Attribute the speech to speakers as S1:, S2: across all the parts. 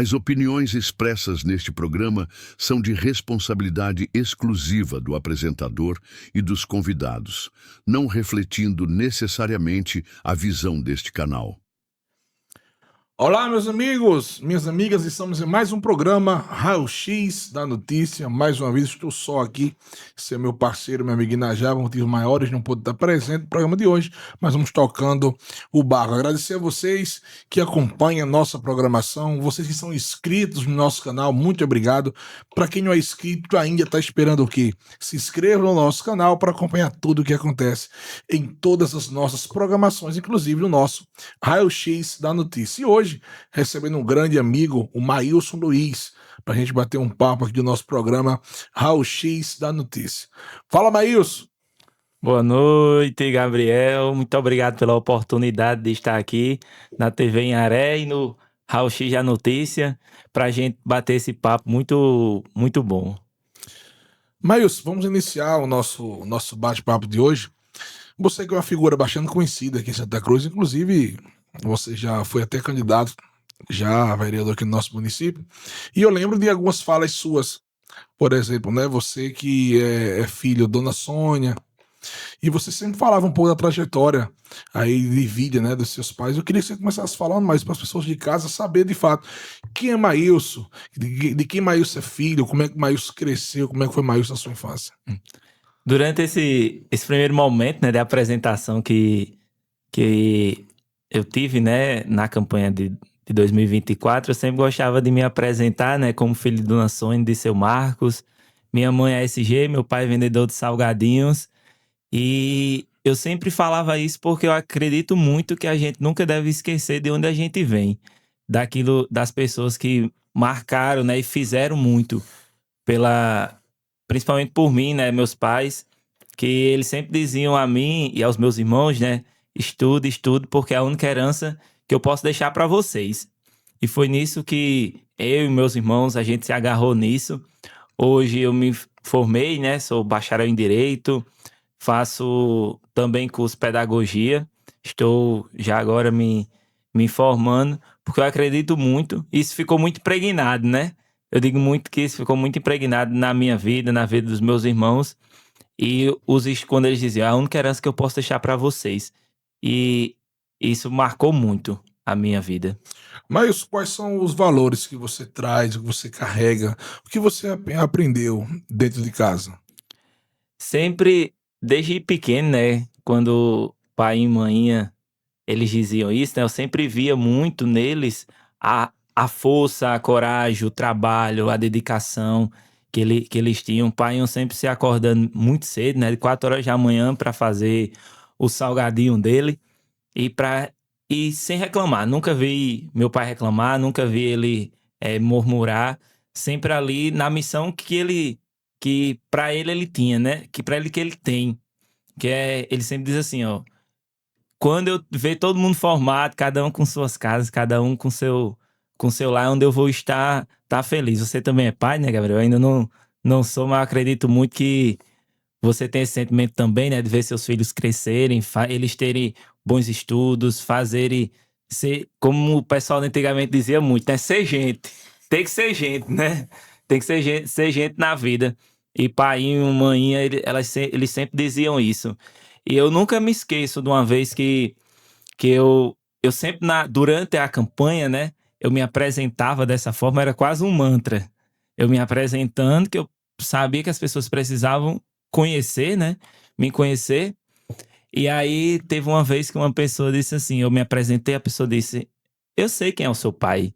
S1: As opiniões expressas neste programa são de responsabilidade exclusiva do apresentador e dos convidados, não refletindo necessariamente a visão deste canal.
S2: Olá, meus amigos, minhas amigas, estamos em mais um programa Raio-X da Notícia. Mais uma vez estou só aqui, esse é meu parceiro, meu amigo Inajá, por motivos maiores, não pôde estar presente no programa de hoje, mas vamos tocando o barco. Agradecer a vocês que acompanham a nossa programação, vocês que são inscritos no nosso canal, muito obrigado. Para quem não é inscrito ainda, está esperando o quê? Se inscreva no nosso canal para acompanhar tudo o que acontece em todas as nossas programações, inclusive no nosso Raio-X da Notícia. E hoje, recebendo um grande amigo, o Maílson Luiz, para a gente bater um papo aqui do nosso programa Raio-X da Notícia. Fala, Maílson!
S3: Boa noite, Gabriel. Muito obrigado pela oportunidade de estar aqui na TV Inharé e no Raio-X da Notícia para a gente bater esse papo muito bom.
S2: Maílson, vamos iniciar o nosso bate-papo de hoje. Você que é uma figura bastante conhecida aqui em Santa Cruz, inclusive você já foi até candidato, já vereador aqui no nosso município, e eu lembro de algumas falas suas, por exemplo, né? Você que é filho da Dona Sônia, e você sempre falava um pouco da trajetória aí de vida, né, dos seus pais. Eu queria que você começasse falando mais para as pessoas de casa saber de fato quem é Maílson, de quem Maílson é filho, como é que Maílson cresceu, como é que foi Maílson na sua infância.
S3: Durante esse primeiro momento, né, de apresentação que eu tive, né, na campanha de 2024, eu sempre gostava de me apresentar, né, como filho de Dona Sônia, de seu Marcos. Minha mãe é SG, meu pai é vendedor de salgadinhos. E eu sempre falava isso porque eu acredito muito que a gente nunca deve esquecer de onde a gente vem. Das pessoas que marcaram, né, e fizeram muito principalmente por mim, né, meus pais, que eles sempre diziam a mim e aos meus irmãos, né, estude, porque é a única herança que eu posso deixar para vocês. E foi nisso que eu e meus irmãos, a gente se agarrou nisso. Hoje eu me formei, né, sou bacharel em Direito, faço também curso de Pedagogia, estou já agora me formando, porque eu acredito muito, isso ficou muito impregnado, né? Eu digo muito que isso ficou muito impregnado na minha vida, na vida dos meus irmãos, e quando eles diziam, a única herança que eu posso deixar para vocês. E isso marcou muito a minha vida.
S2: Mas quais são os valores que você traz, que você carrega, o que você aprendeu dentro de casa?
S3: Sempre, desde pequeno, né, quando pai e mãe, eles diziam isso, né, eu sempre via muito neles a força, a coragem, o trabalho, a dedicação que eles tinham. O pai iam sempre se acordando muito cedo, né, de 4 horas da manhã para fazer o salgadinho dele e sem reclamar. Nunca vi meu pai reclamar, nunca vi ele murmurar, sempre ali na missão que para ele tinha, né, que para ele que ele tem, ele sempre diz assim, ó, quando eu ver todo mundo formado, cada um com suas casas, cada um com seu lar, onde eu vou estar, tá feliz. Você também é pai, né, Gabriel? Eu ainda não sou, mas acredito muito que você tem esse sentimento também, né, de ver seus filhos crescerem, eles terem bons estudos, fazerem ser, como o pessoal antigamente dizia muito, né, ser gente. Tem que ser gente, né? Tem que ser gente na vida. E pai e mãe, eles sempre diziam isso. E eu nunca me esqueço de uma vez que eu sempre, durante a campanha, né, eu me apresentava dessa forma, era quase um mantra. Eu me apresentando, que eu sabia que as pessoas precisavam conhecer, né, me conhecer. E aí teve uma vez que uma pessoa disse assim, eu me apresentei, a pessoa disse, eu sei quem é o seu pai.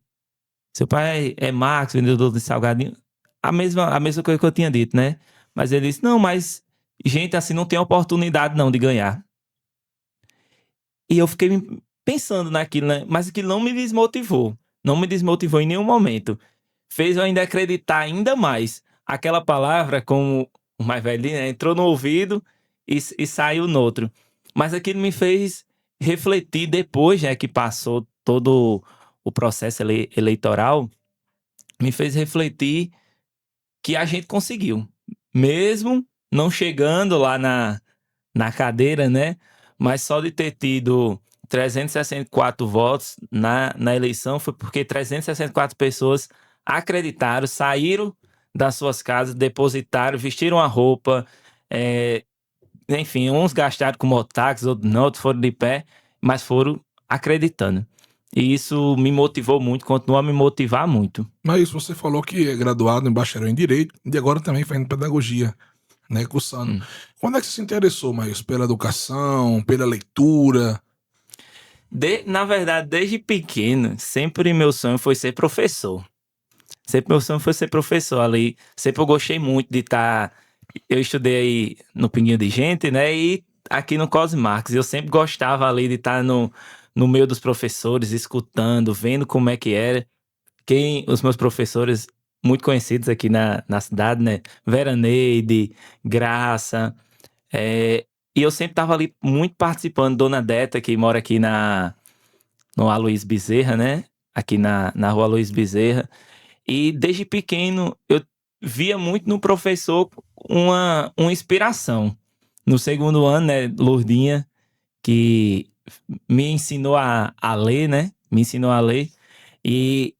S3: Seu pai é Marcos, vendedor de salgadinho. A mesma coisa que eu tinha dito, né? Mas ele disse, não, mas gente assim não tem oportunidade não de ganhar. E eu fiquei pensando naquilo, né? Mas aquilo não me desmotivou. Não me desmotivou em nenhum momento. Fez eu ainda acreditar ainda mais. Aquela palavra, como o mais velhinho, né, entrou no ouvido e saiu no outro. Mas aquilo me fez refletir depois, né, que passou todo o processo eleitoral, me fez refletir que a gente conseguiu. Mesmo não chegando lá na cadeira, né? Mas só de ter tido 364 votos na eleição foi porque 364 pessoas acreditaram, saíram das suas casas, depositaram, vestiram a roupa, enfim, uns gastaram com mototáxi, outros não, outros foram de pé, mas foram acreditando. E isso me motivou muito, continua a me motivar muito.
S2: Mas você falou que é graduado em bacharel em Direito e agora também fazendo Pedagogia, né, cursando. Quando é que você se interessou mais pela educação, pela leitura?
S3: Na verdade, desde pequeno, sempre meu sonho foi ser professor. Sempre meu sonho foi ser professor ali. Sempre eu gostei muito de estar... Eu estudei aí no Pinguinho de Gente, né? E aqui no Cosmarx. Eu sempre gostava ali de estar no meio dos professores, escutando, vendo como é que era. Os meus professores muito conhecidos aqui na cidade, né? Veraneide, Graça. E eu sempre estava ali muito participando. Dona Deta, que mora aqui no Aloysio Bezerra, né? Aqui na rua Aloysio Bezerra. E desde pequeno eu via muito no professor uma inspiração. No segundo ano, né, Lourdinha, que me ensinou a ler, né? Me ensinou a ler. E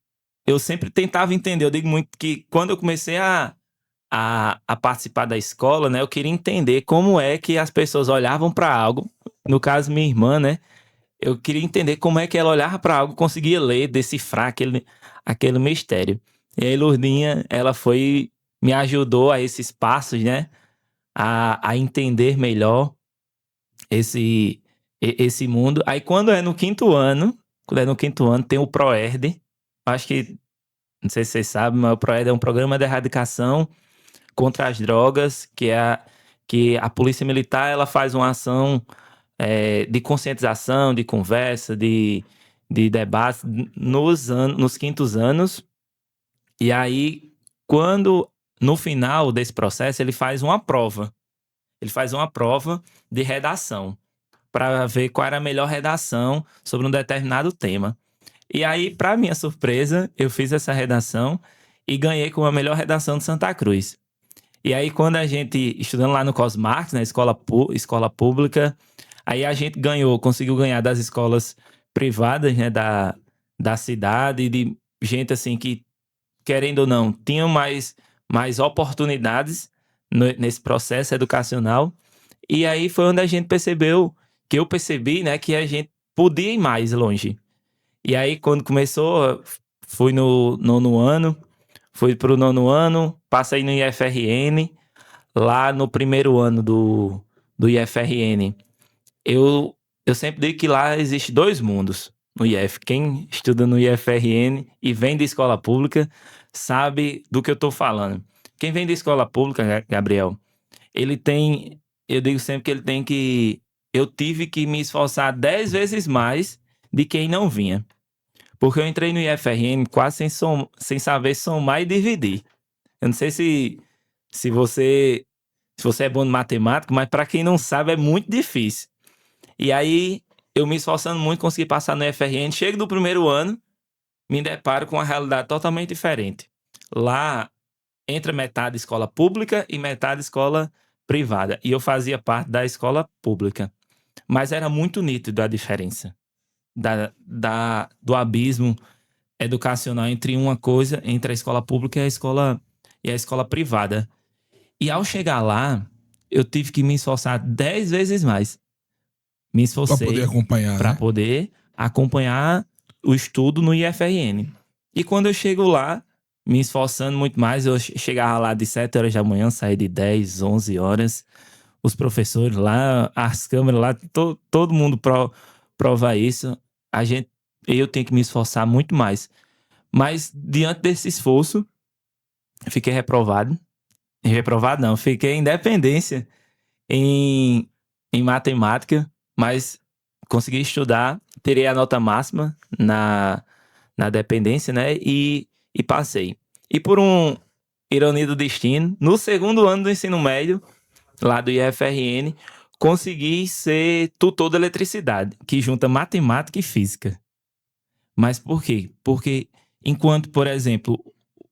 S3: eu sempre tentava entender. Eu digo muito que quando eu comecei a participar da escola, né, eu queria entender como é que as pessoas olhavam para algo. No caso, minha irmã, né? Eu queria entender como é que ela olhava para algo, conseguia ler, decifrar aquele mistério. E aí, Lourdinha, ela me ajudou a esses passos, né? A entender melhor esse mundo. Aí, quando é no quinto ano, tem o ProERD. Acho que, não sei se vocês sabem, mas o ProERD é um programa de erradicação contra as drogas, que a Polícia Militar ela faz uma ação de conscientização, de conversa, de debate nos quintos anos. E aí, no final desse processo, ele faz uma prova. Ele faz uma prova de redação para ver qual era a melhor redação sobre um determinado tema. E aí, para minha surpresa, eu fiz essa redação e ganhei com a melhor redação de Santa Cruz. E aí, quando a gente, estudando lá no Cosmarx, na escola pública, aí a gente conseguiu ganhar das escolas privadas, né, da cidade, de gente assim que, querendo ou não, tinham mais oportunidades nesse processo educacional. E aí foi onde a gente que eu percebi, né, que a gente podia ir mais longe. E aí, quando começou, fui no nono ano, fui pro nono ano, passei no IFRN, lá no primeiro ano do IFRN. Eu sempre digo que lá existe dois mundos no IF. Quem estuda no IFRN e vem de escola pública sabe do que eu estou falando. Quem vem de escola pública, Gabriel, eu digo sempre que eu tive que me esforçar 10 vezes mais de quem não vinha. Porque eu entrei no IFRN quase sem saber somar e dividir. Eu não sei se você é bom de matemática, mas para quem não sabe é muito difícil. E aí, eu me esforçando muito, consegui passar no IFRN. Chego no primeiro ano, me deparo com uma realidade totalmente diferente. Lá, entra metade escola pública e metade escola privada. E eu fazia parte da escola pública. Mas era muito nítido a diferença do abismo educacional entre a escola pública e a escola privada. E ao chegar lá, eu tive que me esforçar 10 vezes mais. Me esforcei para poder acompanhar o estudo no IFRN. E quando eu chego lá, me esforçando muito mais, eu chegava lá de 7 horas da manhã, saí de 10, 11 horas. Os professores lá, as câmeras lá, todo mundo prova isso. Eu tenho que me esforçar muito mais. Mas diante desse esforço, fiquei reprovado. Reprovado não, fiquei em dependência em matemática, mas consegui estudar, terei a nota máxima na dependência, né? E passei. E por ironia do destino, no segundo ano do ensino médio, lá do IFRN, consegui ser tutor de eletricidade, que junta matemática e física. Mas por quê? Porque enquanto, por exemplo,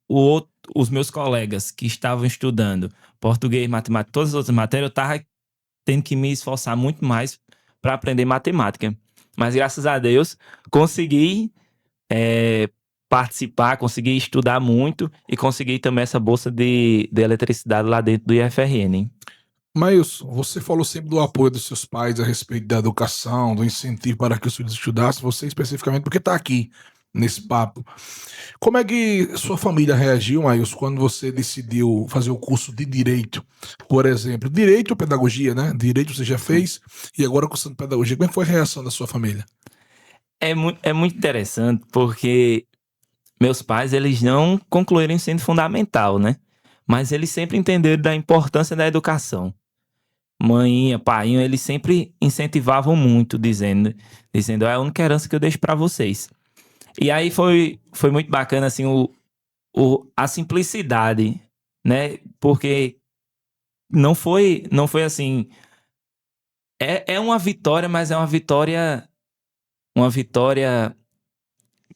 S3: os meus colegas que estavam estudando português, matemática, todas as outras matérias, eu estava tendo que me esforçar muito mais para aprender matemática. Mas graças a Deus consegui participar, consegui estudar muito e consegui também essa bolsa de eletricidade lá dentro do IFRN.
S2: Maílson, você falou sempre do apoio dos seus pais a respeito da educação, do incentivo para que os filhos estudassem, você especificamente porque está aqui nesse papo. Como é que sua família reagiu, Maílson, quando você decidiu fazer o curso de Direito? Por exemplo, Direito ou Pedagogia, né? Direito você já fez e agora cursando Pedagogia. Como é que foi a reação da sua família?
S3: É muito interessante porque meus pais, eles não concluíram o ensino fundamental, né? Mas eles sempre entenderam da importância da educação. Mãinha, painho, eles sempre incentivavam muito, dizendo, é a única herança que eu deixo para vocês. E aí foi muito bacana, assim, a simplicidade, né? Porque não foi assim, é uma vitória, mas é uma vitória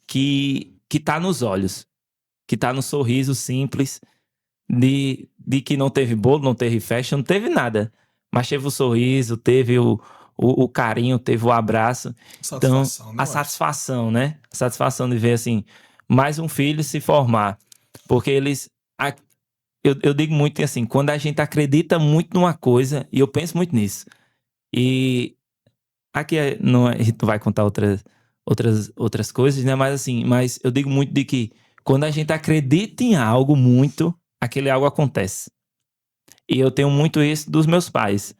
S3: que tá nos olhos, que tá no sorriso simples de que não teve bolo, não teve festa, não teve nada. Mas teve o sorriso, teve o carinho, teve o abraço.
S2: Satisfação,
S3: Então,
S2: né,
S3: a satisfação, né? A satisfação de ver, assim, mais um filho se formar. Porque eu digo muito assim, quando a gente acredita muito numa coisa, e eu penso muito nisso. E aqui a gente não vai contar outras coisas, né? Mas assim, eu digo muito de que quando a gente acredita em algo muito, aquele algo acontece. E eu tenho muito isso dos meus pais,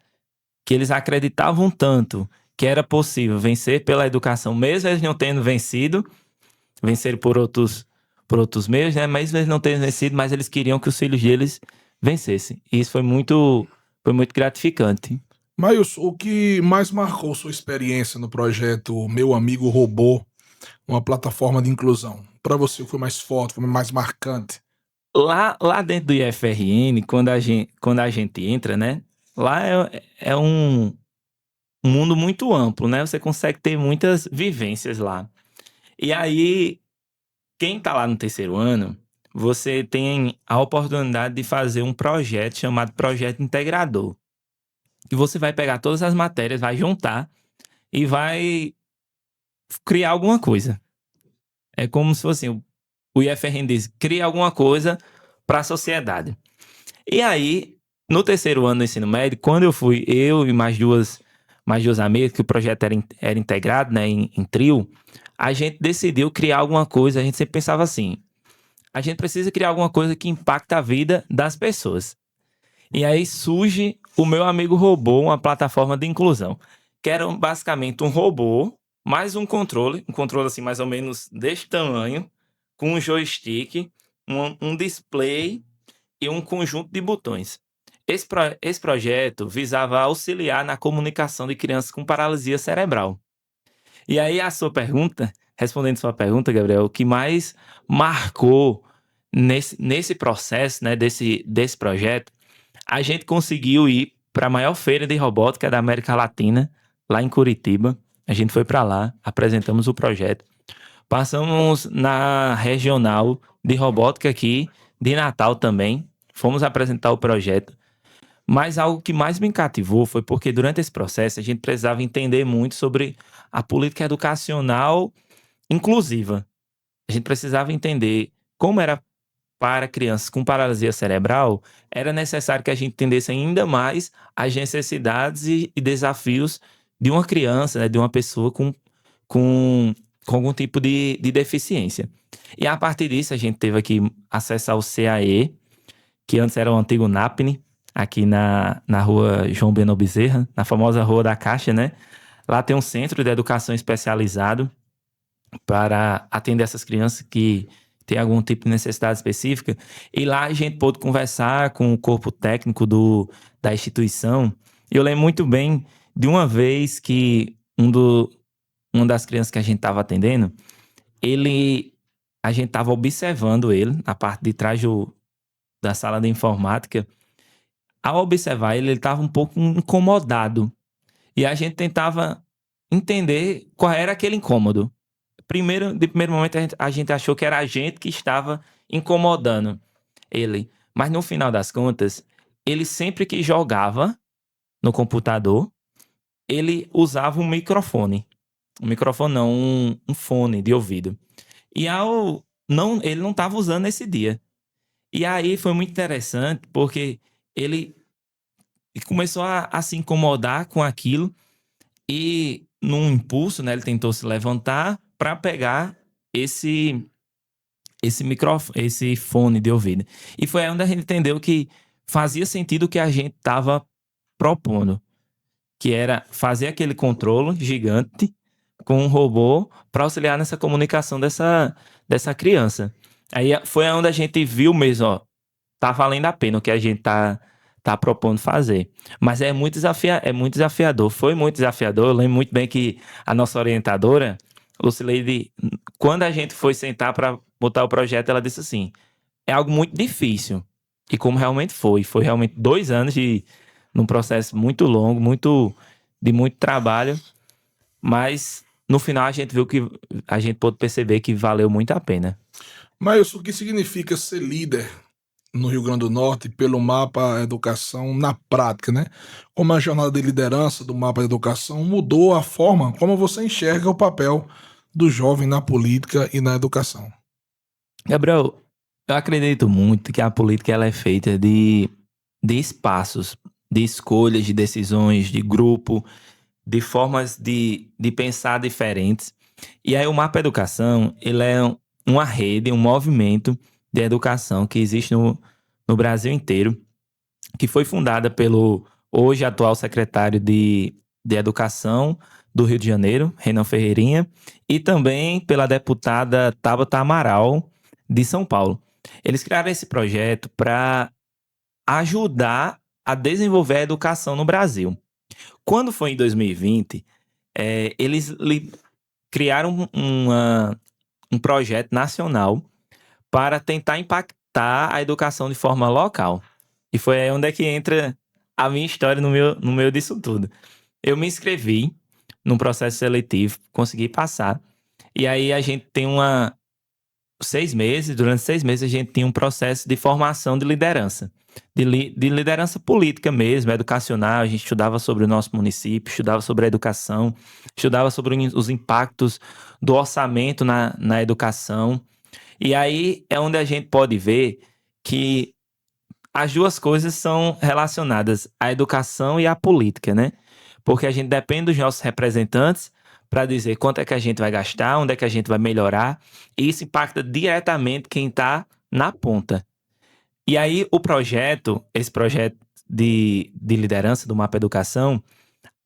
S3: que eles acreditavam tanto que era possível vencer pela educação, mesmo eles não tendo vencido, vencer por outros meios, né? Mas eles não tendo vencido, mas eles queriam que os filhos deles vencessem. E isso foi muito gratificante.
S2: Maílson, o que mais marcou sua experiência no projeto Meu Amigo Robô, uma plataforma de inclusão? Para você, o que foi mais forte, foi mais marcante?
S3: Lá dentro do IFRN, quando a gente entra, né? Lá é um mundo muito amplo, né? Você consegue ter muitas vivências lá. E aí, quem tá lá no terceiro ano, você tem a oportunidade de fazer um projeto chamado Projeto Integrador. E você vai pegar todas as matérias, vai juntar e vai criar alguma coisa. É como se fosse assim, o IFRN diz, cria alguma coisa para a sociedade. E aí, no terceiro ano do ensino médio, quando eu e mais duas amigas, que o projeto era integrado, né, em trio, a gente decidiu criar alguma coisa, a gente sempre pensava assim, a gente precisa criar alguma coisa que impacte a vida das pessoas. E aí surge o Meu Amigo Robô, uma plataforma de inclusão, que era basicamente um robô, mais um controle assim mais ou menos deste tamanho, com um joystick, um display e um conjunto de botões. Esse projeto visava auxiliar na comunicação de crianças com paralisia cerebral. E aí respondendo sua pergunta, Gabriel, o que mais marcou nesse processo, né, desse projeto, a gente conseguiu ir para a maior feira de robótica da América Latina, lá em Curitiba. A gente foi para lá, apresentamos o projeto. Passamos na regional de robótica aqui, de Natal também. Fomos apresentar o projeto. Mas algo que mais me cativou foi porque durante esse processo a gente precisava entender muito sobre a política educacional inclusiva. A gente precisava entender como era para crianças com paralisia cerebral, era necessário que a gente entendesse ainda mais as necessidades e desafios de uma criança, né, de uma pessoa com algum tipo de deficiência. E a partir disso, a gente teve aqui acesso ao CAE, que antes era o antigo NAPNE, aqui na rua João Beno Bezerra, na famosa Rua da Caixa, né? Lá tem um centro de educação especializado para atender essas crianças que têm algum tipo de necessidade específica. E lá a gente pôde conversar com o corpo técnico da instituição. E eu lembro muito bem de uma vez que uma das crianças que a gente estava atendendo, a gente estava observando ele na parte de trás da sala de informática. Ao observar ele estava um pouco incomodado. E a gente tentava entender qual era aquele incômodo. De primeiro momento, a gente achou que era a gente que estava incomodando ele. Mas no final das contas, ele sempre que jogava no computador, ele usava um microfone. Um microfone não, um fone de ouvido. E ele não estava usando nesse dia. E aí foi muito interessante, porque ele começou a se incomodar com aquilo e, num impulso, né, ele tentou se levantar para pegar esse microfone, esse fone de ouvido. E foi aí onde a gente entendeu que fazia sentido o que a gente estava propondo, que era fazer aquele controle gigante com um robô para auxiliar nessa comunicação dessa criança. Aí foi onde a gente viu mesmo, ó, tá valendo a pena o que a gente tá propondo fazer. Mas é muito desafiador, foi muito desafiador. Eu lembro muito bem que a nossa orientadora, Lucileide, quando a gente foi sentar para botar o projeto, ela disse assim: é algo muito difícil. E como realmente foi realmente 2 anos num processo muito longo, de muito trabalho, mas no final a gente viu que a gente pôde perceber que valeu muito a pena.
S2: Mas o que significa ser líder no Rio Grande do Norte pelo Mapa Educação na prática, né? Como a jornada de liderança do Mapa Educação mudou a forma como você enxerga o papel do jovem na política e na educação.
S3: Gabriel, eu acredito muito que a política ela é feita de espaços, de escolhas, de decisões, de grupo, de formas de pensar diferentes. E aí o Mapa Educação, ele é uma rede, um movimento de educação que existe no Brasil inteiro, que foi fundada pelo hoje atual secretário de Educação do Rio de Janeiro, Renan Ferreirinha, e também pela deputada Tabata Amaral, de São Paulo. Eles criaram esse projeto para ajudar a desenvolver a educação no Brasil. Quando foi em 2020, eles criaram um projeto nacional para tentar impactar a educação de forma local. E foi aí onde é que entra a minha história no meio disso tudo. Eu me inscrevi num processo seletivo, consegui passar, e aí a gente tem durante 6 meses a gente tinha um processo de formação de liderança. De liderança política mesmo, educacional. A gente estudava sobre o nosso município, estudava sobre a educação, estudava sobre os impactos do orçamento na educação. E aí é onde a gente pode ver que as duas coisas são relacionadas, a educação e a política, né? Porque a gente depende dos nossos representantes para dizer quanto é que a gente vai gastar, onde é que a gente vai melhorar, e isso impacta diretamente quem está na ponta. E aí esse projeto de liderança do Mapa Educação,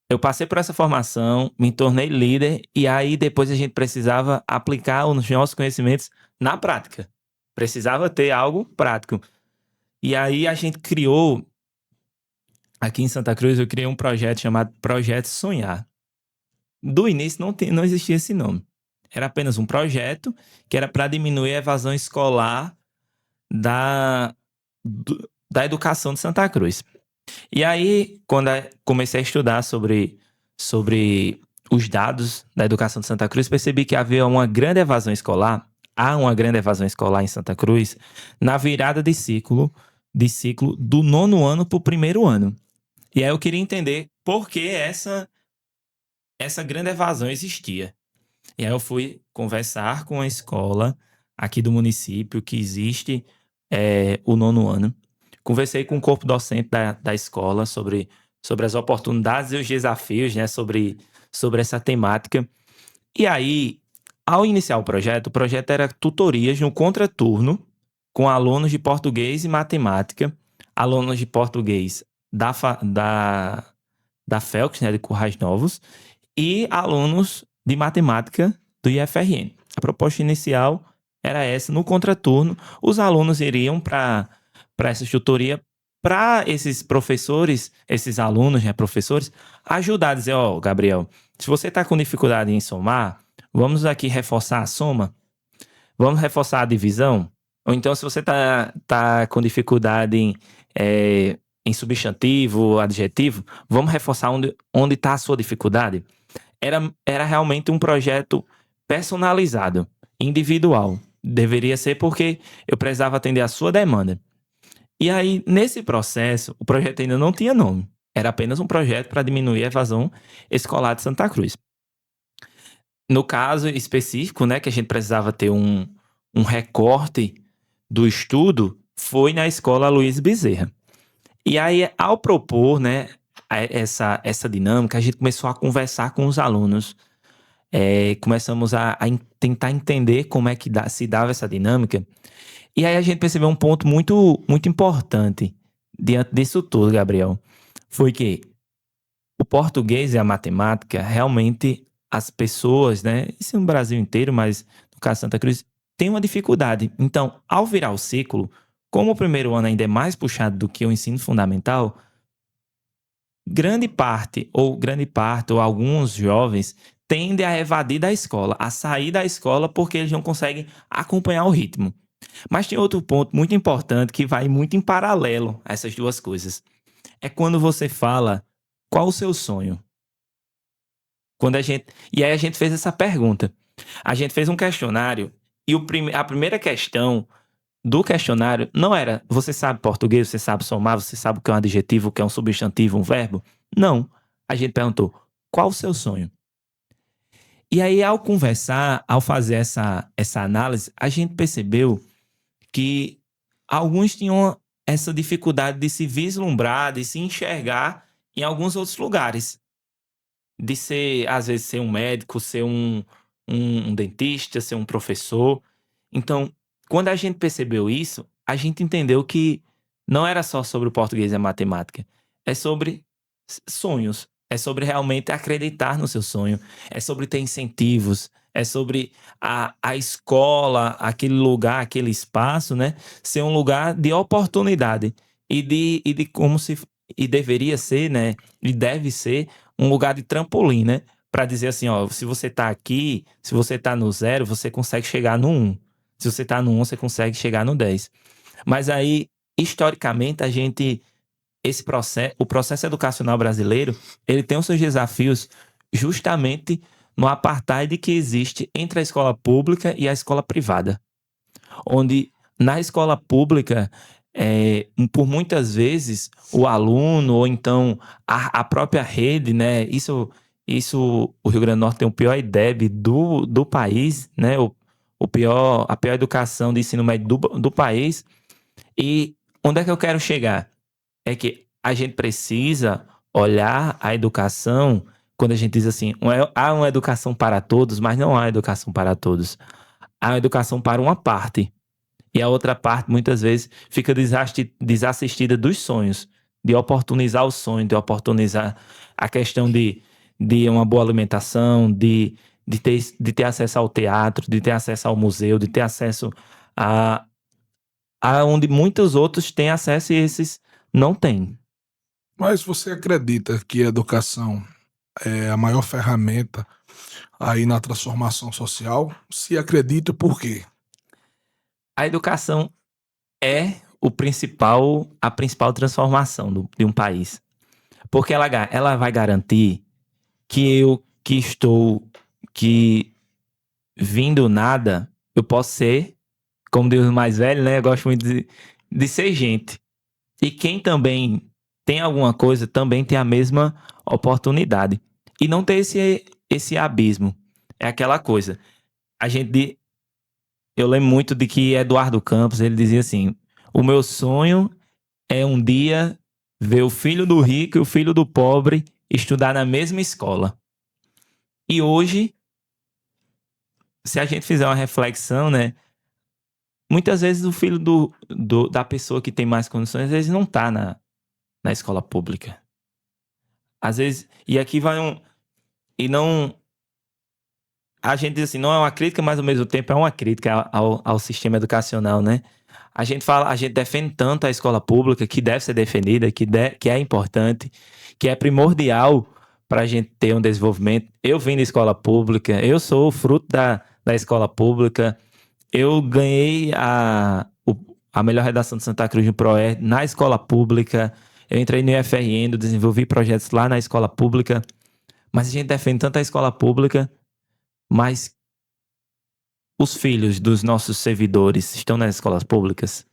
S3: eu passei por essa formação, me tornei líder, e aí depois a gente precisava aplicar os nossos conhecimentos na prática. Precisava ter algo prático. E aí a gente criou, aqui em Santa Cruz, eu criei um projeto chamado Projeto Sonhar. Do início não existia esse nome. Era apenas um projeto que era para diminuir a evasão escolar da educação de Santa Cruz. E aí, quando eu comecei a estudar sobre os dados da educação de Santa Cruz, percebi que havia uma grande evasão escolar. Há uma grande evasão escolar em Santa Cruz na virada de ciclo do 9º ano para o 1º ano. E aí eu queria entender por que essa grande evasão existia. E aí eu fui conversar com a escola aqui do município que existe o 9º ano. Conversei com o corpo docente da escola sobre as oportunidades e os desafios, né, sobre essa temática. E aí, ao iniciar o projeto era tutorias no contraturno com alunos de português e matemática, alunos de português da Felix, né, de Currais Novos, e alunos de matemática do IFRN. A proposta inicial era essa. No contraturno, os alunos iriam para essa tutoria, para esses professores, esses alunos, né, professores, ajudar a dizer: ó, Gabriel, se você está com dificuldade em somar, vamos aqui reforçar a soma, vamos reforçar a divisão. Ou então, se você tá com dificuldade em substantivo, adjetivo, vamos reforçar onde está a sua dificuldade. Era realmente um projeto personalizado, individual. Deveria ser, porque eu precisava atender a sua demanda. E aí, nesse processo, o projeto ainda não tinha nome. Era apenas um projeto para diminuir a evasão escolar de Santa Cruz. No caso específico, né, que a gente precisava ter um recorte do estudo, foi na escola Luiz Bezerra. E aí, ao propor, né, essa dinâmica, a gente começou a conversar com os alunos. Começamos a tentar entender como é que se dava essa dinâmica. E aí a gente percebeu um ponto muito, muito importante diante disso tudo, Gabriel. Foi que o português e a matemática, realmente, as pessoas, né, isso no Brasil inteiro, mas no caso de Santa Cruz, tem uma dificuldade. Então, ao virar o ciclo, como o primeiro ano ainda é mais puxado do que o ensino fundamental, grande parte ou alguns jovens tendem a evadir da escola, a sair da escola porque eles não conseguem acompanhar o ritmo. Mas tem outro ponto muito importante que vai muito em paralelo a essas duas coisas. É quando você fala qual o seu sonho. E aí a gente fez essa pergunta. A gente fez um questionário e a primeira questão do questionário não era: você sabe português, você sabe somar, você sabe o que é um adjetivo, o que é um substantivo, um verbo? Não. A gente perguntou: qual o seu sonho? E aí, ao conversar, ao fazer essa análise, a gente percebeu que alguns tinham essa dificuldade de se vislumbrar, de se enxergar em alguns outros lugares. De ser, às vezes, ser um médico, ser um dentista, ser um professor. Então, quando a gente percebeu isso, a gente entendeu que não era só sobre o português e a matemática. É sobre sonhos. É sobre realmente acreditar no seu sonho. É sobre ter incentivos. É sobre a escola, aquele lugar, aquele espaço, né? Ser um lugar de oportunidade. E deveria ser, né? E deve ser um lugar de trampolim, né? Para dizer assim, ó, se você tá aqui, se você tá no 0, você consegue chegar no 1. Se você tá no 1, você consegue chegar no 10. Mas aí, historicamente, o processo educacional brasileiro, ele tem os seus desafios justamente no apartheid que existe entre a escola pública e a escola privada. Onde, na escola pública, por muitas vezes, o aluno, ou então a própria rede, né? Isso o Rio Grande do Norte tem o pior IDEB do país, né? A pior educação de ensino médio do país. E onde é que eu quero chegar? É que a gente precisa olhar a educação quando a gente diz assim: há uma educação para todos, mas não há educação para todos. Há uma educação para uma parte. E a outra parte, muitas vezes, fica desassistida dos sonhos, de oportunizar o sonho, de oportunizar a questão de uma boa alimentação, de ter acesso ao teatro, de ter acesso ao museu, de ter acesso a onde muitos outros têm acesso e esses não têm.
S2: Mas você acredita que a educação é a maior ferramenta aí na transformação social? Se acredita, por quê?
S3: A educação é a principal transformação de um país. Porque ela vai garantir que eu que vim do nada, eu posso ser, como Deus mais velho, né? Eu gosto muito de ser gente. E quem também tem alguma coisa, também tem a mesma oportunidade. E não ter esse abismo. É aquela coisa. Eu lembro muito de que Eduardo Campos, ele dizia assim: o meu sonho é um dia ver o filho do rico e o filho do pobre estudar na mesma escola. E hoje, se a gente fizer uma reflexão, né? Muitas vezes o filho da pessoa que tem mais condições, às vezes não está na escola pública. Às vezes, e aqui vai e não... A gente diz assim, não é uma crítica, mas ao mesmo tempo é uma crítica ao sistema educacional, né? A gente defende tanto a escola pública, que deve ser defendida, que é importante, que é primordial para a gente ter um desenvolvimento. Eu vim da escola pública, eu sou fruto da escola pública, eu ganhei a melhor redação de Santa Cruz no ProERD na escola pública, eu entrei no UFRN, desenvolvi projetos lá na escola pública, mas a gente defende tanto a escola pública, mas os filhos dos nossos servidores estão nas escolas públicas?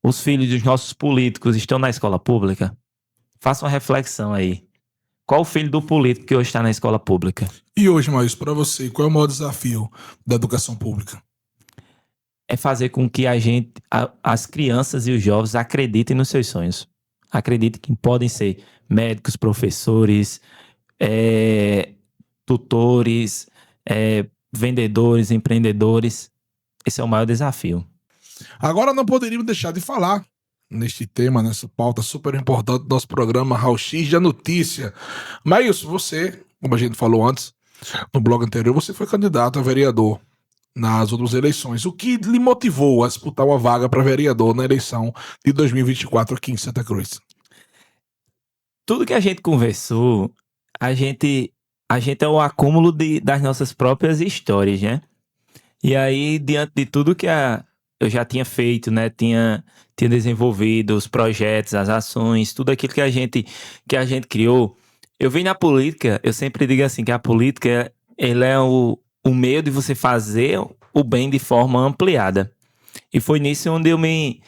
S3: Os filhos dos nossos políticos estão na escola pública? Faça uma reflexão aí. Qual o filho do político que hoje está na escola pública?
S2: E hoje, Maílson, para você, qual é o maior desafio da educação pública?
S3: É fazer com que as crianças e os jovens acreditem nos seus sonhos. Acreditem que podem ser médicos, professores, tutores, vendedores, empreendedores. Esse é o maior desafio.
S2: Agora não poderíamos deixar de falar neste tema, nessa pauta super importante do nosso programa Raul X da Notícia. Maílson, você, como a gente falou antes, no blog anterior, você foi candidato a vereador nas últimas eleições. O que lhe motivou a disputar uma vaga para vereador na eleição de 2024 aqui em Santa Cruz?
S3: Tudo que a gente conversou, a gente é o acúmulo das nossas próprias histórias, né? E aí, diante de tudo que eu já tinha feito, né? Tinha desenvolvido os projetos, as ações, tudo aquilo que a gente criou. Eu vim na política, eu sempre digo assim, que a política, ela é o meio de você fazer o bem de forma ampliada. E foi nisso onde eu me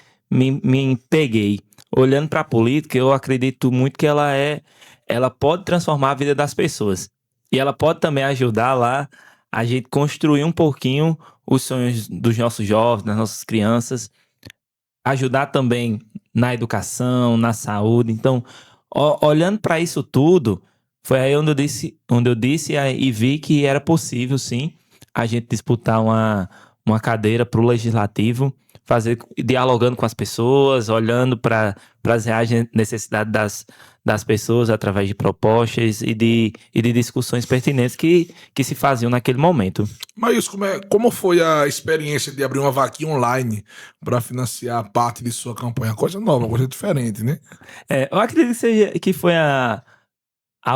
S3: peguei. Olhando para a política, eu acredito muito que ela pode transformar a vida das pessoas. E ela pode também ajudar lá a gente construir um pouquinho os sonhos dos nossos jovens, das nossas crianças. Ajudar também na educação, na saúde. Então, olhando para isso tudo, foi aí onde eu disse e vi que era possível, sim, a gente disputar uma cadeira para o legislativo, dialogando com as pessoas, olhando para as reais necessidades das pessoas através de propostas e de discussões pertinentes que se faziam naquele momento.
S2: Mas como foi a experiência de abrir uma vaquinha online para financiar parte de sua campanha? Coisa nova, coisa diferente, né?
S3: Eu acredito que foi a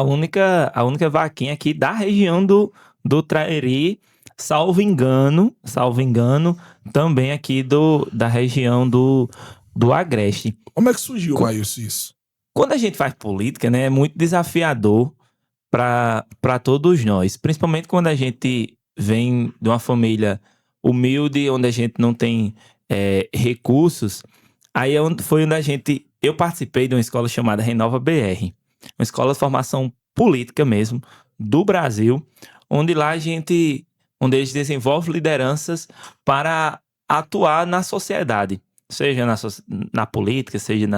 S3: única vaquinha aqui da região do Trairi, salvo engano, também aqui da região do Agreste.
S2: Como é que surgiu, Maílson, isso?
S3: Quando a gente faz política, né, é muito desafiador para todos nós, principalmente quando a gente vem de uma família humilde, onde a gente não tem recursos. Aí foi onde eu participei de uma escola chamada Renova BR, uma escola de formação política mesmo, do Brasil, onde lá onde eles desenvolvem lideranças para atuar na sociedade, seja na política, seja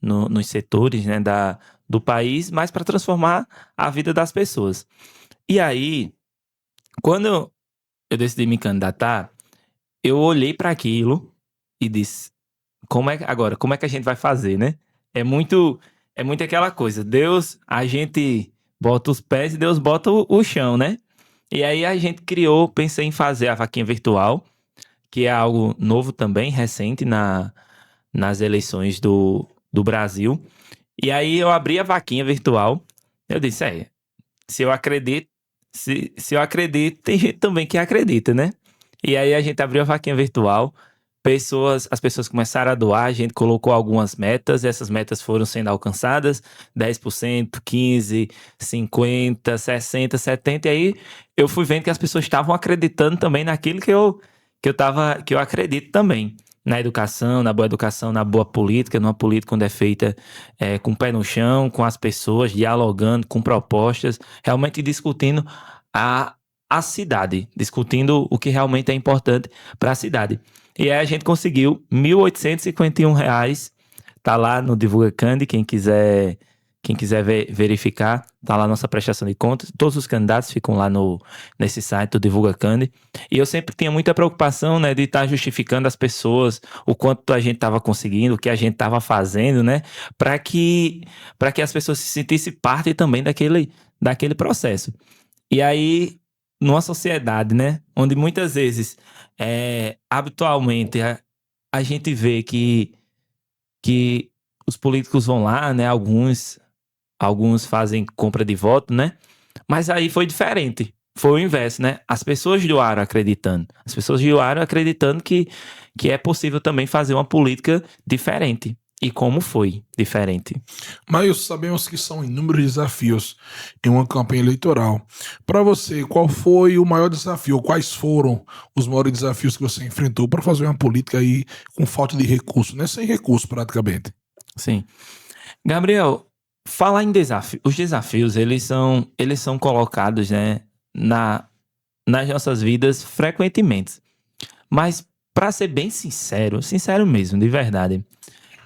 S3: nos setores, né, do país, mas para transformar a vida das pessoas. E aí, quando eu decidi me candidatar, eu olhei para aquilo e disse, como é que a gente vai fazer, né? É muito aquela coisa, a gente bota os pés e Deus bota o chão, né? E aí a gente pensei em fazer a vaquinha virtual, que é algo novo também, recente nas eleições do Brasil. E aí eu abri a vaquinha virtual, eu disse, se eu acredito, se eu acredito, tem gente também que acredita, né? E aí a gente abriu a vaquinha virtual, as pessoas começaram a doar, a gente colocou algumas metas, essas metas foram sendo alcançadas, 10%, 15%, 50%, 60%, 70%, e aí eu fui vendo que as pessoas estavam acreditando também naquilo que eu acredito também, na educação, na boa política, numa política onde é feita com o pé no chão, com as pessoas, dialogando, com propostas, realmente discutindo a cidade, discutindo o que realmente é importante para a cidade. E aí a gente conseguiu R$ 1.851, tá lá no Divulga Candi, quem quiser verificar, tá lá a nossa prestação de contas, todos os candidatos ficam lá nesse site do Divulga Candi, e eu sempre tinha muita preocupação, né, de estar justificando as pessoas, o quanto a gente estava conseguindo, o que a gente estava fazendo, né, para que as pessoas se sentissem parte também daquele processo. E aí, numa sociedade, né, onde muitas vezes, habitualmente, a gente vê que os políticos vão lá, né, alguns fazem compra de voto, né, mas aí foi diferente, foi o inverso, né, as pessoas doaram acreditando que é possível também fazer uma política diferente. E como foi diferente?
S2: Mas sabemos que são inúmeros desafios em uma campanha eleitoral. Para você, qual foi o maior desafio? Quais foram os maiores desafios que você enfrentou para fazer uma política aí com falta de recurso, né? Sem recurso praticamente.
S3: Sim. Gabriel, Falar em desafio, os desafios, eles são colocados, né, nas nossas vidas frequentemente. Mas, para ser bem sincero, sincero mesmo, de verdade,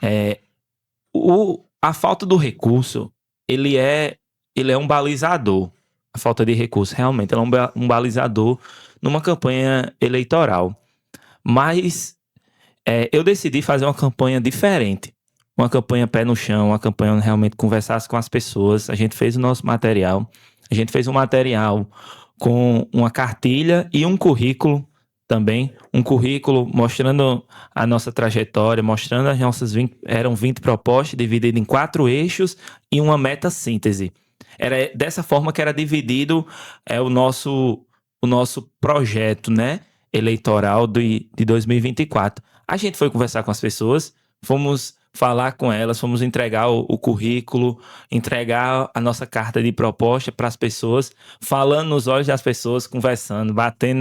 S3: é, a falta do recurso, ele é um balizador. A falta de recurso, realmente, ela é um balizador numa campanha eleitoral. Mas eu decidi fazer uma campanha diferente. Uma campanha pé no chão, uma campanha onde realmente conversasse com as pessoas. A gente fez o nosso material. A gente fez um material com uma cartilha e um currículo também. Um currículo mostrando a nossa trajetória, mostrando as nossas 20, eram 20 propostas, divididas em 4 eixos e uma meta-síntese. Era dessa forma que era dividido o nosso projeto, né, eleitoral de 2024. A gente foi conversar com as pessoas, fomos falar com elas, fomos entregar o currículo, entregar a nossa carta de proposta para as pessoas, falando nos olhos das pessoas, conversando, batendo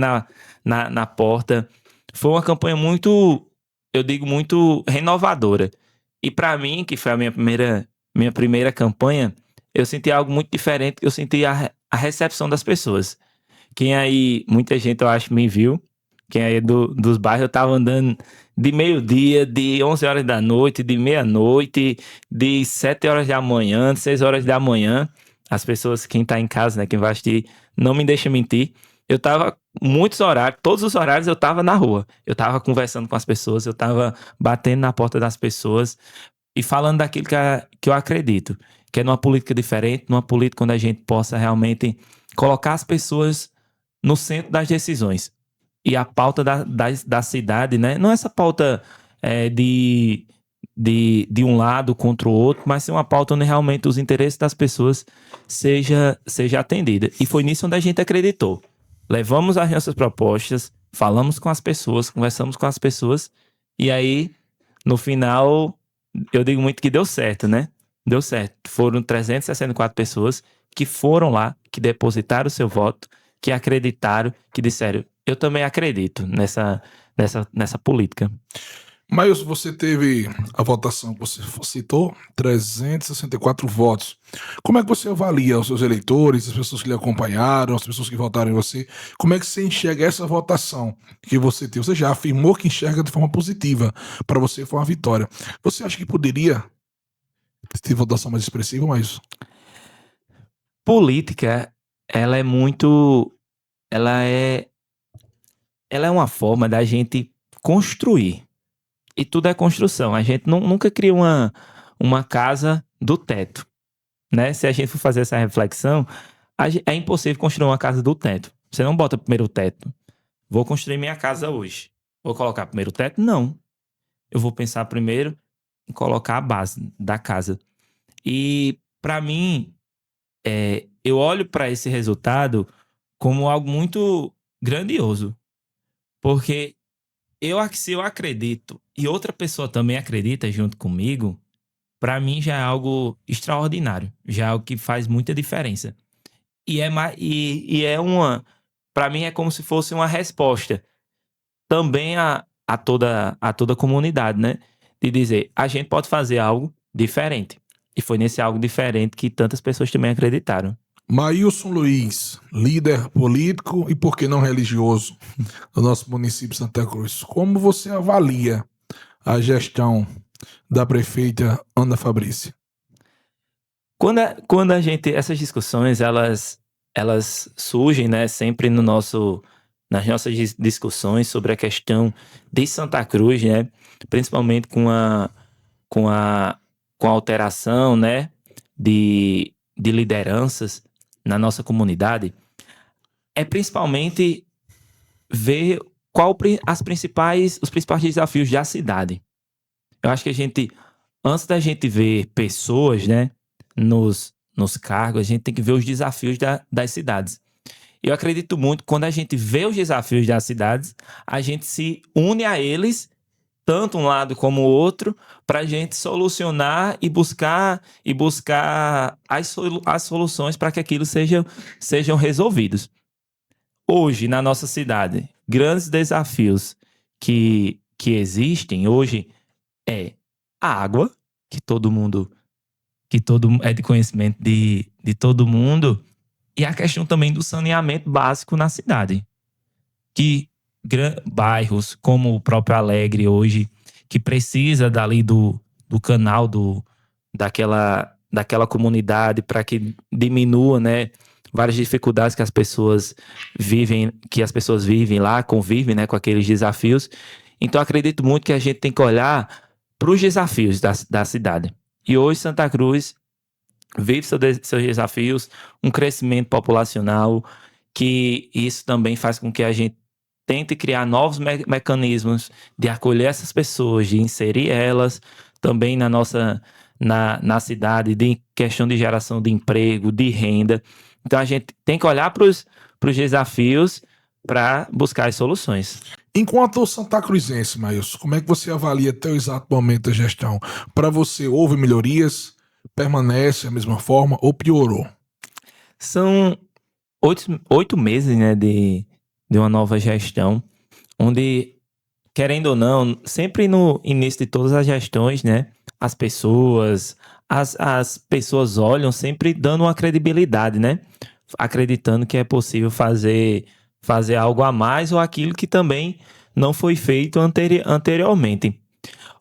S3: na porta. Foi uma campanha muito, eu digo, muito renovadora. E para mim, que foi a minha primeira campanha, eu senti algo muito diferente, eu senti a recepção das pessoas. Quem aí, muita gente eu acho me viu, quem aí é dos bairros, eu tava andando de meio-dia, de 11 horas da noite, de meia-noite, de 7 horas da manhã, de 6 horas da manhã. As pessoas, quem tá em casa, né, quem vai assistir, não me deixa mentir. Eu tava muitos horários, todos os horários eu tava na rua. Eu tava conversando com as pessoas, eu tava batendo na porta das pessoas e falando daquilo que eu acredito, que é numa política diferente, numa política onde a gente possa realmente colocar as pessoas no centro das decisões. E a pauta da cidade, né? Não essa pauta de um lado contra o outro, mas sim uma pauta onde realmente os interesses das pessoas seja atendida. E foi nisso onde a gente acreditou. Levamos as nossas propostas, falamos com as pessoas, conversamos com as pessoas, e aí, no final, eu digo muito que deu certo, né? Deu certo. Foram 364 pessoas que foram lá, que depositaram o seu voto, que acreditaram, que disseram: eu também acredito nessa política.
S2: Mas você teve a votação que você citou, 364 votos. Como é que você avalia os seus eleitores, as pessoas que lhe acompanharam, as pessoas que votaram em você? Como é que você enxerga essa votação que você teve? Você já afirmou que enxerga de forma positiva. Para você foi uma vitória. Você acha que poderia ter votação mais expressiva, mas...
S3: Política, ela é muito... Ela é uma forma da gente construir. E tudo é construção. A gente nunca cria uma casa do teto, né? Se a gente for fazer essa reflexão, é impossível construir uma casa do teto. Você não bota primeiro o teto. Vou construir minha casa hoje. Vou colocar primeiro o teto? Não. Eu vou pensar primeiro em colocar a base da casa. E, para mim, eu olho para esse resultado como algo muito grandioso. Porque se eu acredito e outra pessoa também acredita junto comigo, para mim já é algo extraordinário, já é algo que faz muita diferença. Para mim é como se fosse uma resposta também a toda a comunidade, né? De dizer, a gente pode fazer algo diferente. E foi nesse algo diferente que tantas pessoas também acreditaram.
S2: Maílson Luiz, líder político e, por que não religioso, do nosso município de Santa Cruz. Como você avalia a gestão da prefeita Ana Fabrícia?
S3: Quando a gente... Essas discussões, elas surgem, né, sempre nas nossas discussões sobre a questão de Santa Cruz, né? Principalmente com a alteração, né, de lideranças na nossa comunidade, é principalmente ver os principais desafios da cidade. Eu acho que antes da gente ver pessoas, né, nos cargos, a gente tem que ver os desafios das cidades. Eu acredito muito que quando a gente vê os desafios das cidades, a gente se une a eles, tanto um lado como o outro, para a gente solucionar e buscar as soluções para que aquilo sejam resolvidos. Hoje, na nossa cidade, grandes desafios que existem hoje é a água, que todo mundo que é de conhecimento de todo mundo, e a questão também do saneamento básico na cidade. Que bairros como o próprio Alegre hoje, que precisa dali do canal daquela comunidade para que diminua, né, várias dificuldades que as pessoas vivem lá, convivem, né, com aqueles desafios. Então acredito muito que a gente tem que olhar para os desafios da cidade. E hoje Santa Cruz vive seus desafios, um crescimento populacional, que isso também faz com que a gente tente criar novos mecanismos de acolher essas pessoas, de inserir elas também na cidade, de questão de geração de emprego, de renda. Então a gente tem que olhar para os desafios para buscar as soluções.
S2: Enquanto Santa Cruzense, Maílson, como é que você avalia até o exato momento a gestão? Para você, houve melhorias? Permanece da mesma forma ou piorou?
S3: São 8 meses, né, de uma nova gestão, onde, querendo ou não, sempre no início de todas as gestões, né, as pessoas olham sempre dando uma credibilidade, né, acreditando que é possível fazer algo a mais ou aquilo que também não foi feito anteriormente.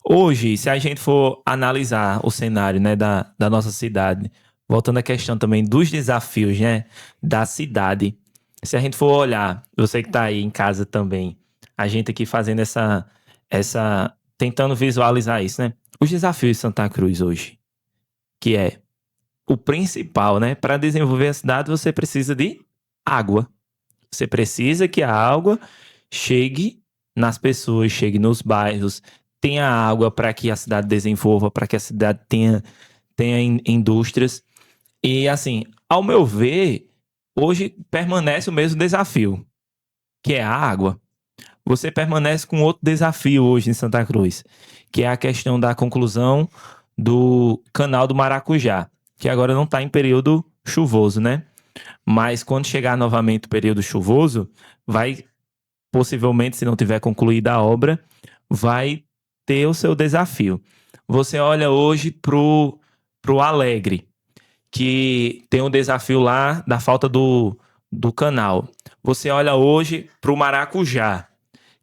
S3: Hoje, se a gente for analisar o cenário, né, da nossa cidade, voltando à questão também dos desafios, né, da cidade, se a gente for olhar, você que está aí em casa também, a gente aqui fazendo tentando visualizar isso, né, os desafios de Santa Cruz hoje, que é o principal, né, para desenvolver a cidade você precisa de água. Você precisa que a água chegue nas pessoas, chegue nos bairros, tenha água para que a cidade desenvolva, para que a cidade tenha indústrias. E assim, ao meu ver, hoje permanece o mesmo desafio, que é a água. Você permanece com outro desafio hoje em Santa Cruz, que é a questão da conclusão do canal do Maracujá, que agora não está em período chuvoso, né? Mas quando chegar novamente o período chuvoso, vai, possivelmente, se não tiver concluída a obra, vai ter o seu desafio. Você olha hoje pro Alegre, que tem um desafio lá da falta do canal. Você olha hoje pro Maracujá,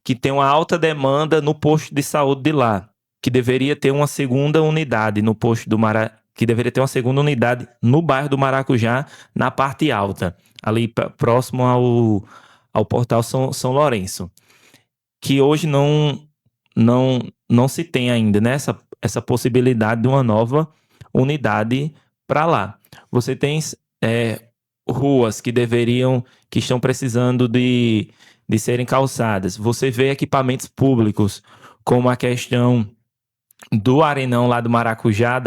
S3: que tem uma alta demanda no posto de saúde de lá, que deveria ter uma segunda unidade no posto do Maracujá, que deveria ter uma segunda unidade no bairro do Maracujá, na parte alta, ali próximo ao portal São Lourenço, que hoje não se tem ainda, né, essa possibilidade de uma nova unidade para lá. Você tem ruas que estão precisando de serem calçadas. Você vê equipamentos públicos, como a questão do arenão lá do Maracujá,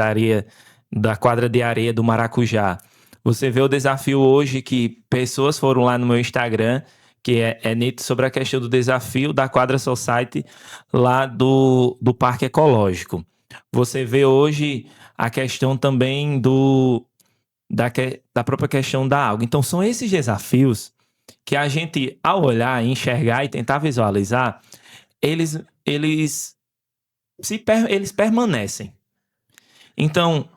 S3: da quadra de areia do Maracujá. Você vê o desafio hoje que pessoas foram lá no meu Instagram, que é nítido sobre a questão do desafio da quadra Society lá do Parque Ecológico. Você vê hoje a questão também da própria questão da água. Então são esses desafios que a gente, ao olhar, enxergar e tentar visualizar, eles permanecem. Então,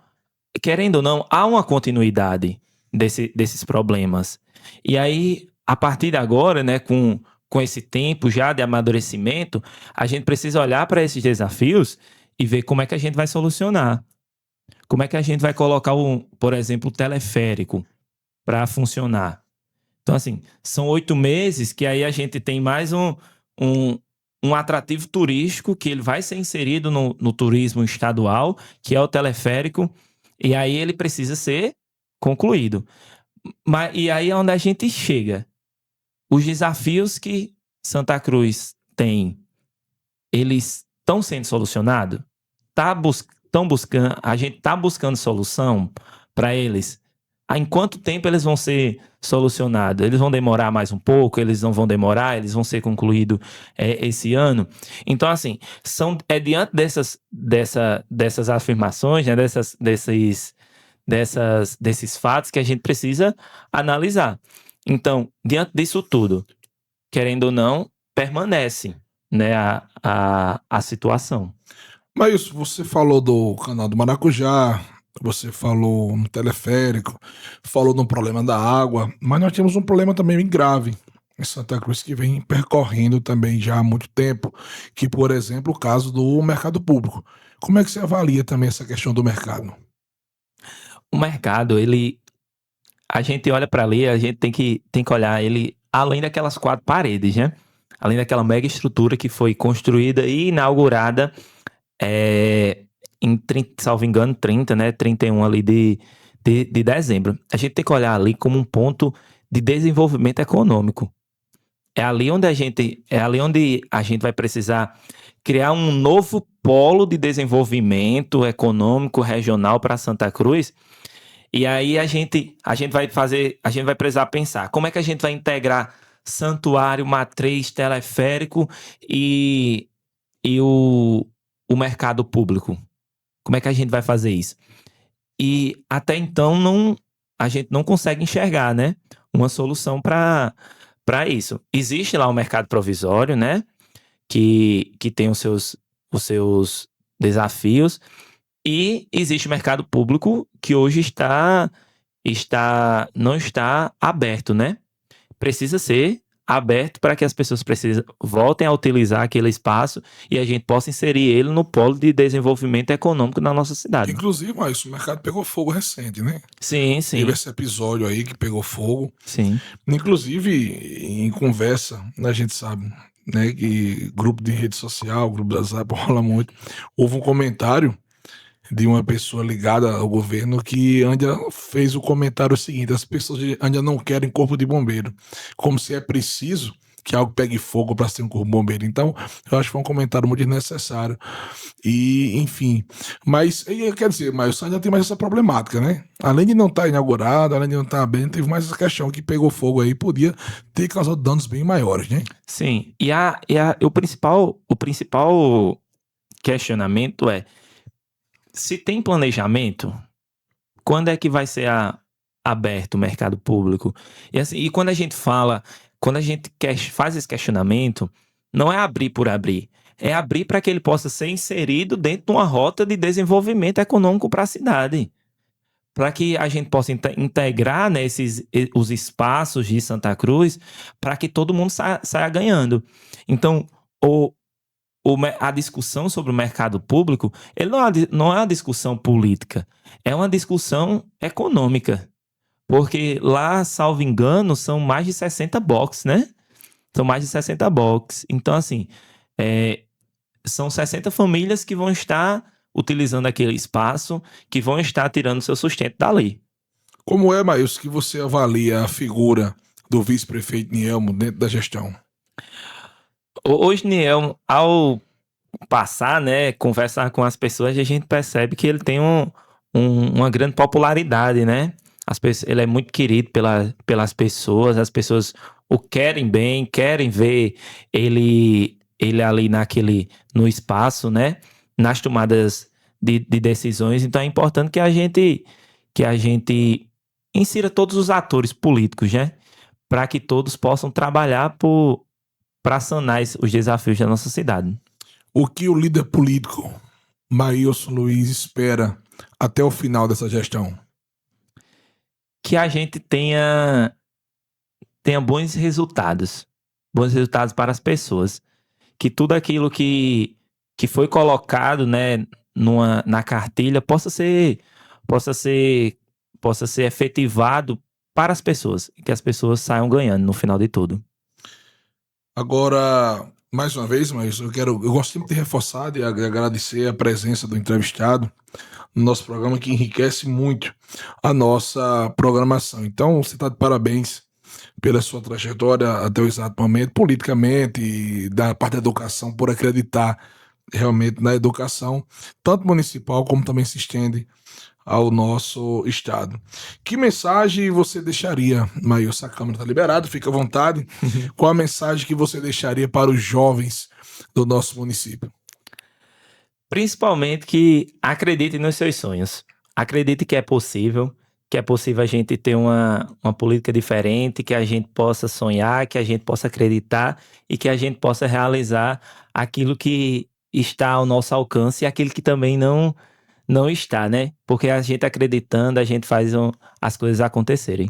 S3: querendo ou não, há uma continuidade desses problemas. E aí, a partir de agora, né, com esse tempo já de amadurecimento, a gente precisa olhar para esses desafios e ver como é que a gente vai solucionar. Como é que a gente vai colocar, por exemplo, o teleférico para funcionar. Então, assim, são 8 meses que aí a gente tem mais um atrativo turístico que ele vai ser inserido no turismo estadual, que é o teleférico, e aí ele precisa ser concluído. E aí é onde a gente chega. Os desafios que Santa Cruz tem, eles estão sendo solucionados? A gente está buscando solução para eles? Em quanto tempo eles vão ser solucionados? Eles vão demorar mais um pouco? Eles não vão demorar? Eles vão ser concluídos esse ano? Então, assim, diante dessas afirmações, né, desses fatos que a gente precisa analisar. Então, diante disso tudo, querendo ou não, permanece, né, a situação.
S2: Mas você falou do canal do Maracujá, você falou no teleférico, falou no problema da água, mas nós temos um problema também bem grave em Santa Cruz que vem percorrendo também já há muito tempo, que, por exemplo, o caso do mercado público. Como é que você avalia também essa questão do mercado?
S3: O mercado, a gente olha para ali, a gente tem que olhar ele além daquelas 4 paredes, né? Além daquela mega estrutura que foi construída e inaugurada em 30, salvo engano, 30, né? 31 ali de dezembro. A gente tem que olhar ali como um ponto de desenvolvimento econômico. É ali onde a gente vai precisar criar um novo polo de desenvolvimento econômico regional para Santa Cruz. E aí a gente vai precisar pensar como é que a gente vai integrar santuário, matriz, teleférico e o mercado público. Como é que a gente vai fazer isso? E até então a gente não consegue enxergar, né, uma solução para isso. Existe lá o mercado provisório, né, que tem os seus desafios, e existe o mercado público que hoje não está aberto, né? Precisa ser aberto para que as pessoas voltem a utilizar aquele espaço e a gente possa inserir ele no polo de desenvolvimento econômico na nossa cidade.
S2: Inclusive, mas o mercado pegou fogo recente, né?
S3: Sim, sim.
S2: Teve esse episódio aí que pegou fogo.
S3: Sim.
S2: Inclusive, em conversa, a gente sabe, né, que grupo de rede social, grupo da WhatsApp rola muito. Houve um comentário de uma pessoa ligada ao governo que ainda fez o comentário seguinte: as pessoas ainda não querem corpo de bombeiro, como se é preciso que algo pegue fogo para ser um corpo de bombeiro. Então, eu acho que foi um comentário muito desnecessário. E, enfim, mas, quer dizer, mas ainda tem mais essa problemática, né? Além de não estar inaugurado, além de não estar aberto, teve mais essa questão que pegou fogo aí, podia ter causado danos bem maiores, né?
S3: Sim, o principal questionamento é: se tem planejamento, quando é que vai ser aberto o mercado público? E, assim, e quando a gente faz esse questionamento, não é abrir por abrir, é abrir para que ele possa ser inserido dentro de uma rota de desenvolvimento econômico para a cidade. Para que a gente possa integrar, né, os espaços de Santa Cruz, para que todo mundo saia ganhando. Então, a discussão sobre o mercado público, ele não é uma discussão política, é uma discussão econômica. Porque lá, salvo engano, são mais de 60 boxes, né? São mais de 60 boxes. Então, assim, são 60 famílias que vão estar utilizando aquele espaço, que vão estar tirando seu sustento dali.
S2: Como é, Maílson, que você avalia a figura do vice-prefeito Nielmo dentro da gestão?
S3: Hoje, Nielmo, ao passar, né, conversar com as pessoas, a gente percebe que ele tem uma grande popularidade, né? Ele é muito querido pelas pessoas, as pessoas o querem bem, querem ver ele ali no espaço, né? Nas tomadas de decisões. Então é importante que a gente insira todos os atores políticos, né? Para que todos possam trabalhar para sanar os desafios da nossa cidade.
S2: O que o líder político Maílson Luiz espera até o final dessa gestão?
S3: Que a gente tenha bons resultados para as pessoas. Que tudo aquilo que foi colocado, né, na cartilha possa ser efetivado para as pessoas. Que as pessoas saiam ganhando no final de tudo.
S2: Agora, mais uma vez, mas eu gosto sempre de reforçar e agradecer a presença do entrevistado no nosso programa, que enriquece muito a nossa programação. Então, você está de parabéns pela sua trajetória até o exato momento, politicamente, e da parte da educação, por acreditar realmente na educação, tanto municipal como também se estende ao nosso estado. Que mensagem você deixaria, Maílson? A câmera está liberada, fica à vontade. Qual a mensagem que você deixaria para os jovens do nosso município?
S3: Principalmente que acreditem nos seus sonhos. Acredite que é possível a gente ter uma política diferente, que a gente possa sonhar, que a gente possa acreditar e que a gente possa realizar aquilo que está ao nosso alcance e aquilo que também não não está, né? Porque a gente acreditando, a gente faz as coisas acontecerem.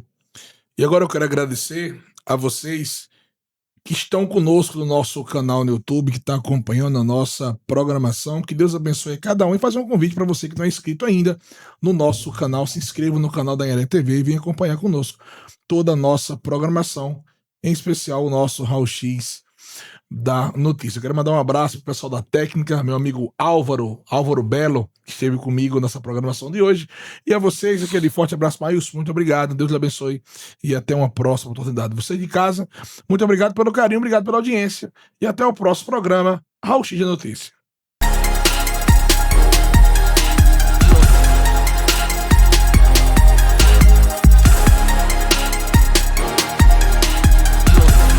S2: E agora eu quero agradecer a vocês que estão conosco no nosso canal no YouTube, que está acompanhando a nossa programação. Que Deus abençoe cada um e fazer um convite para você que não é inscrito ainda no nosso canal. Se inscreva no canal da Anhanguera TV e venha acompanhar conosco toda a nossa programação, em especial o nosso Raul X da notícia. Eu quero mandar um abraço pro pessoal da técnica, meu amigo Álvaro Belo, que esteve comigo nessa programação de hoje. E a vocês, aquele forte abraço, Maílson. Muito obrigado, Deus lhe abençoe e até uma próxima oportunidade. Você de casa, muito obrigado pelo carinho, obrigado pela audiência e até o próximo programa, Raul X da Notícia.